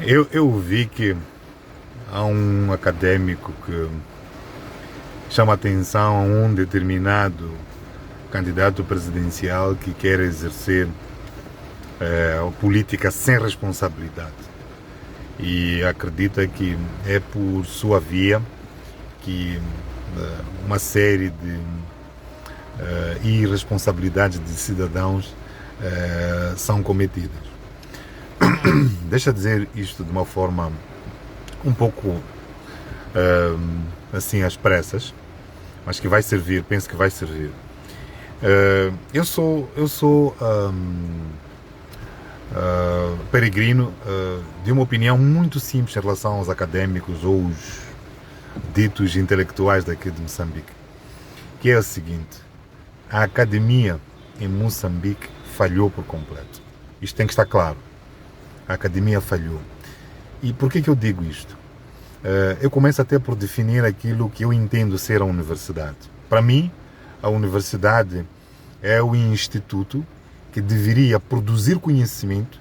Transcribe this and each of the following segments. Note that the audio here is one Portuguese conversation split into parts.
Eu vi que há um académico que chama atenção a um determinado candidato presidencial que quer exercer a política sem responsabilidade. E acredita que é por sua via que uma série de irresponsabilidades de cidadãos são cometidas. Deixa eu dizer isto de uma forma um pouco assim às pressas, mas que vai servir, penso que vai servir. Eu sou peregrino de uma opinião muito simples em relação aos académicos ou os ditos intelectuais daqui de Moçambique, que é o seguinte: a academia em Moçambique falhou por completo. Isto tem que estar claro. A academia falhou. E por que eu digo isto? Eu começo até por definir aquilo que eu entendo ser a universidade. Para mim, a universidade é o instituto que deveria produzir conhecimento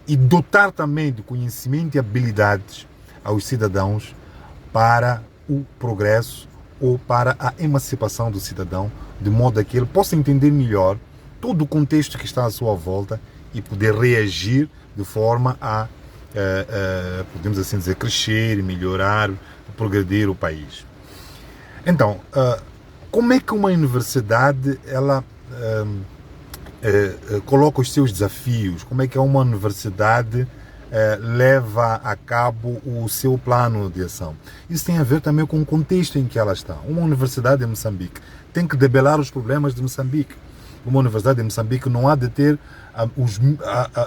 e dotar também de conhecimento e habilidades aos cidadãos para o progresso ou para a emancipação do cidadão, de modo a que ele possa entender melhor todo o contexto que está à sua volta e poder reagir de forma a, podemos assim dizer, crescer, melhorar, progredir o país. Então, como é que uma universidade ela coloca os seus desafios? Como é que uma universidade leva a cabo o seu plano de ação? Isso tem a ver também com o contexto em que ela está. Uma universidade em Moçambique tem que debelar os problemas de Moçambique. Uma universidade em Moçambique não há de ter,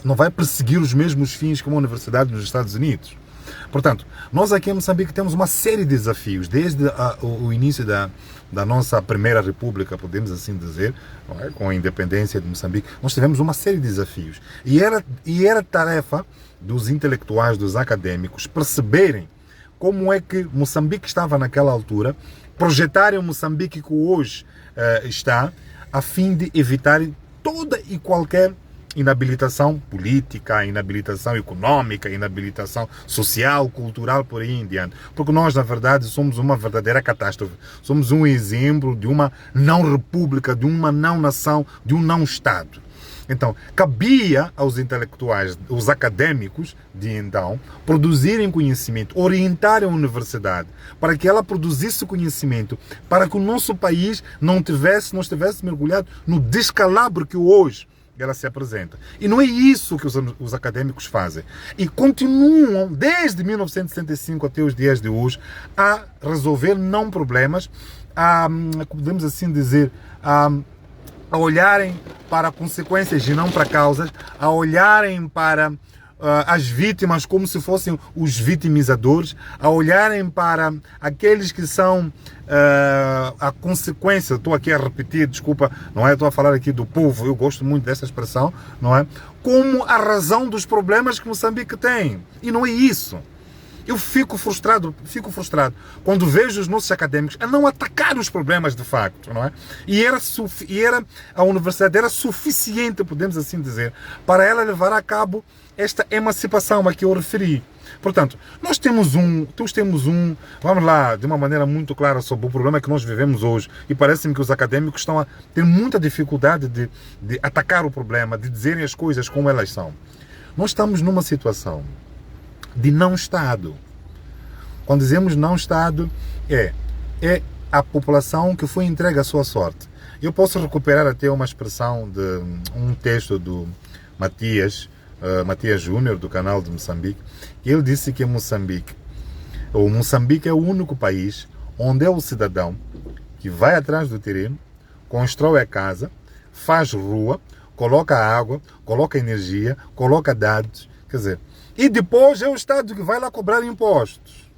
não vai perseguir os mesmos fins que uma universidade nos Estados Unidos. Portanto, nós aqui em Moçambique temos uma série de desafios, desde o início da nossa primeira república, podemos assim dizer, não é? Com a independência de Moçambique, nós tivemos uma série de desafios. E era tarefa dos intelectuais, dos académicos, perceberem como é que Moçambique estava naquela altura, projetarem o Moçambique que hoje está, a fim de evitarem toda e qualquer inabilitação política, inabilitação econômica, inabilitação social, cultural, por aí em diante. Porque nós, na verdade, somos uma verdadeira catástrofe. Somos um exemplo de uma não-república, de uma não-nação, de um não-Estado. Então, cabia aos intelectuais, os académicos de então, produzirem conhecimento, orientarem a universidade para que ela produzisse conhecimento, para que o nosso país não estivesse mergulhado no descalabro que hoje ela se apresenta. E não é isso que os académicos fazem. E continuam, desde 1965 até os dias de hoje, a resolver não problemas, podemos assim dizer, a olharem para consequências e não para causas, a olharem para as vítimas como se fossem os vitimizadores, a olharem para aqueles que são a consequência. Estou aqui a repetir, desculpa, não é? Estou a falar aqui do povo, eu gosto muito dessa expressão, não é? Como a razão dos problemas que Moçambique tem. E não é isso. Eu fico frustrado quando vejo os nossos académicos a não atacar os problemas de facto, não é? A universidade era suficiente, podemos assim dizer, para ela levar a cabo esta emancipação a que eu referi. Portanto, nós temos vamos lá, de uma maneira muito clara sobre o problema que nós vivemos hoje, e parece-me que os académicos estão a ter muita dificuldade de atacar o problema, de dizerem as coisas como elas são. Nós estamos numa situação de não-Estado. Quando dizemos não-Estado, é a população que foi entregue à sua sorte. Eu posso recuperar até uma expressão de um texto do Matias Júnior, do canal de Moçambique. Ele disse que Moçambique é o único país onde é o cidadão que vai atrás do terreno, constrói a casa, faz rua, coloca água, coloca energia, coloca dados, quer dizer, e depois é o Estado que vai lá cobrar impostos.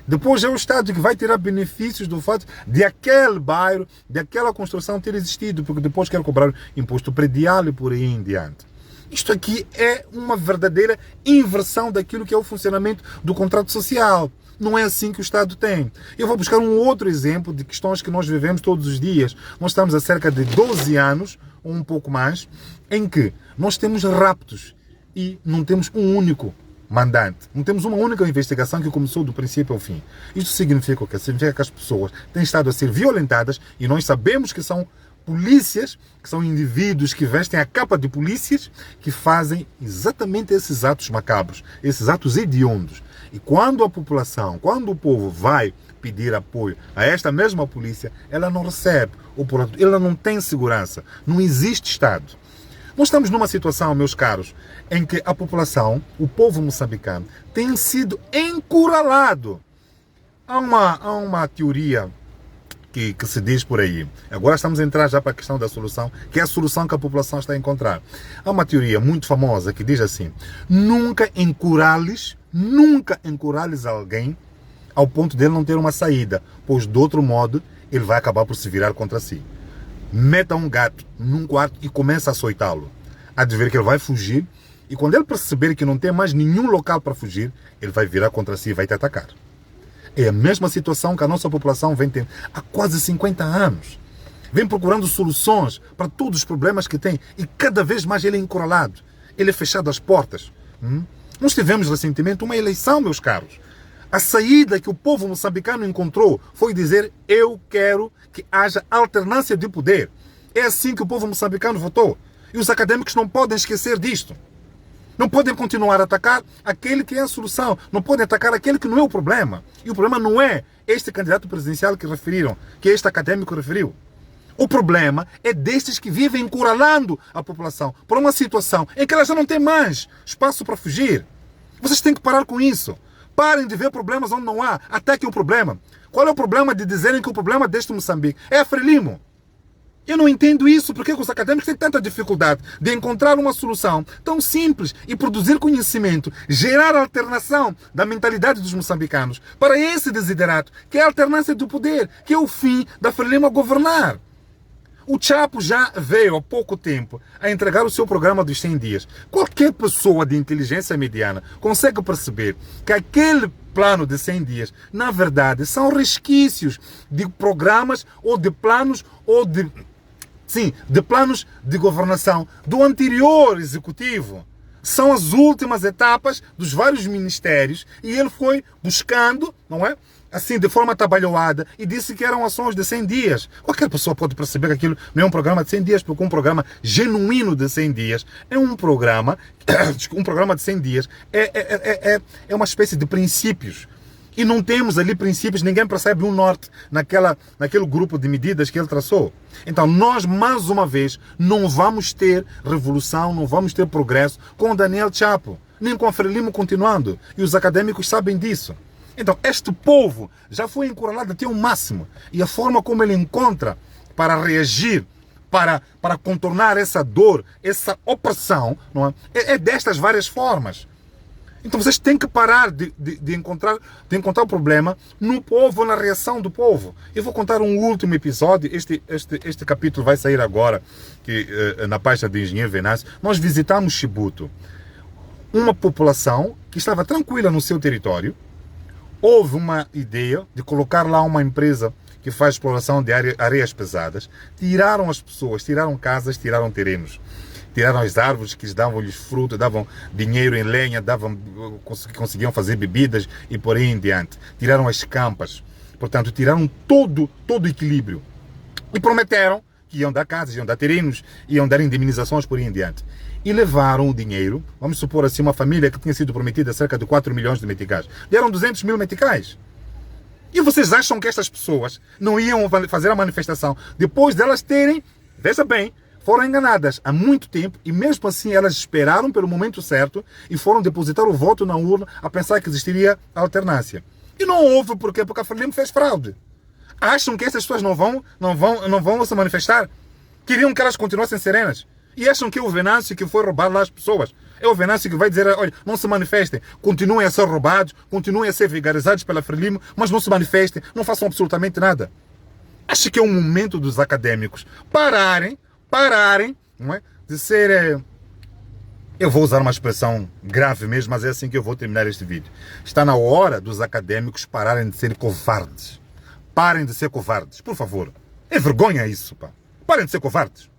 Depois é o Estado que vai tirar benefícios do fato de aquele bairro, de aquela construção ter existido, porque depois quer cobrar imposto predial e por aí em diante. Isto aqui é uma verdadeira inversão daquilo que é o funcionamento do contrato social. Não é assim que o Estado tem. Eu vou buscar um outro exemplo de questões que nós vivemos todos os dias. Nós estamos há cerca de 12 anos, ou um pouco mais, em que nós temos raptos e não temos um único mandante. Não temos uma única investigação que começou do princípio ao fim. Isto significa o quê? Significa que as pessoas têm estado a ser violentadas e nós sabemos que são polícias, que são indivíduos que vestem a capa de polícias, que fazem exatamente esses atos macabros, esses atos hediondos. E quando a população, quando o povo vai pedir apoio a esta mesma polícia, ela não recebe, ou ela não tem segurança, não existe Estado. Nós estamos numa situação, meus caros, em que a população, o povo moçambicano, tem sido encurralado. Há uma teoria que se diz por aí. Agora estamos a entrar já para a questão da solução, que é a solução que a população está a encontrar. Há uma teoria muito famosa que diz assim: nunca encurrales alguém ao ponto dele não ter uma saída, pois de outro modo ele vai acabar por se virar contra si. Meta um gato num quarto e começa a açoitá-lo. Há de ver que ele vai fugir e quando ele perceber que não tem mais nenhum local para fugir, ele vai virar contra si e vai te atacar. É a mesma situação que a nossa população vem tendo há quase 50 anos. Vem procurando soluções para todos os problemas que tem e cada vez mais ele é encurralado. Ele é fechado às portas. Nós tivemos recentemente uma eleição, meus caros. A saída que o povo moçambicano encontrou foi dizer: eu quero que haja alternância de poder. É assim que o povo moçambicano votou. E os académicos não podem esquecer disto. Não podem continuar a atacar aquele que é a solução. Não podem atacar aquele que não é o problema. E o problema não é este candidato presidencial que referiram, que este académico referiu. O problema é destes que vivem encurralando a população por uma situação em que ela já não tem mais espaço para fugir. Vocês têm que parar com isso. Parem de ver problemas onde não há. Ataquem o problema. Qual é o problema de dizerem que o problema deste Moçambique é a Frelimo? Eu não entendo isso. Porque os académicos têm tanta dificuldade de encontrar uma solução tão simples e produzir conhecimento, gerar alternação da mentalidade dos moçambicanos para esse desiderato, que é a alternância do poder, que é o fim da Frelimo a governar. O Chapo já veio há pouco tempo a entregar o seu programa dos 100 dias. Qualquer pessoa de inteligência mediana consegue perceber que aquele plano de 100 dias, na verdade, são resquícios de programas ou de planos de planos de governação do anterior executivo. São as últimas etapas dos vários ministérios e ele foi buscando, não é? Assim, de forma atabalhoada, e disse que eram ações de 100 dias. Qualquer pessoa pode perceber que aquilo não é um programa de 100 dias, porque um programa genuíno de 100 dias é um programa de 100 dias é uma espécie de princípios. E não temos ali princípios, ninguém percebe um norte naquele grupo de medidas que ele traçou. Então nós, mais uma vez, não vamos ter revolução, não vamos ter progresso com o Daniel Chapo, nem com a Frelimo continuando. E os académicos sabem disso. Então este povo já foi encurralado até o máximo. E a forma como ele encontra para reagir, para contornar essa dor, essa opressão, não é destas várias formas. Então vocês têm que parar de encontrar o problema no povo, na reação do povo. Eu vou contar um último episódio. Este capítulo vai sair agora, na página de Engenheiro Venâncio. Nós visitamos Chibuto, uma população que estava tranquila no seu território. Houve uma ideia de colocar lá uma empresa que faz exploração de areias pesadas. Tiraram as pessoas, tiraram casas, tiraram terrenos. Tiraram as árvores que davam-lhes fruto, davam dinheiro em lenha, conseguiam fazer bebidas e por aí em diante. Tiraram as campas. Portanto, tiraram todo o equilíbrio. E prometeram que iam dar casas, iam dar terrenos, iam dar indemnizações por aí em diante. E levaram o dinheiro, vamos supor assim, uma família que tinha sido prometida cerca de 4 milhões de meticais. Deram 200 mil meticais. E vocês acham que estas pessoas não iam fazer a manifestação depois delas terem, veja bem, foram enganadas há muito tempo e mesmo assim elas esperaram pelo momento certo e foram depositar o voto na urna a pensar que existiria alternância. E não houve porque a Frelimo fez fraude. Acham que essas pessoas não vão se manifestar? Queriam que elas continuassem serenas. E acham que é o Venâncio que foi roubar lá as pessoas. É o Venâncio que vai dizer: olha, não se manifestem, continuem a ser roubados, continuem a ser vigarizados pela Frelimo, mas não se manifestem, não façam absolutamente nada. Acho que é o momento dos académicos pararem, não é? De ser... Eu vou usar uma expressão grave mesmo, mas é assim que eu vou terminar este vídeo. Está na hora dos académicos pararem de ser covardes. Parem de ser covardes, por favor. É vergonha isso, pá. Parem de ser covardes.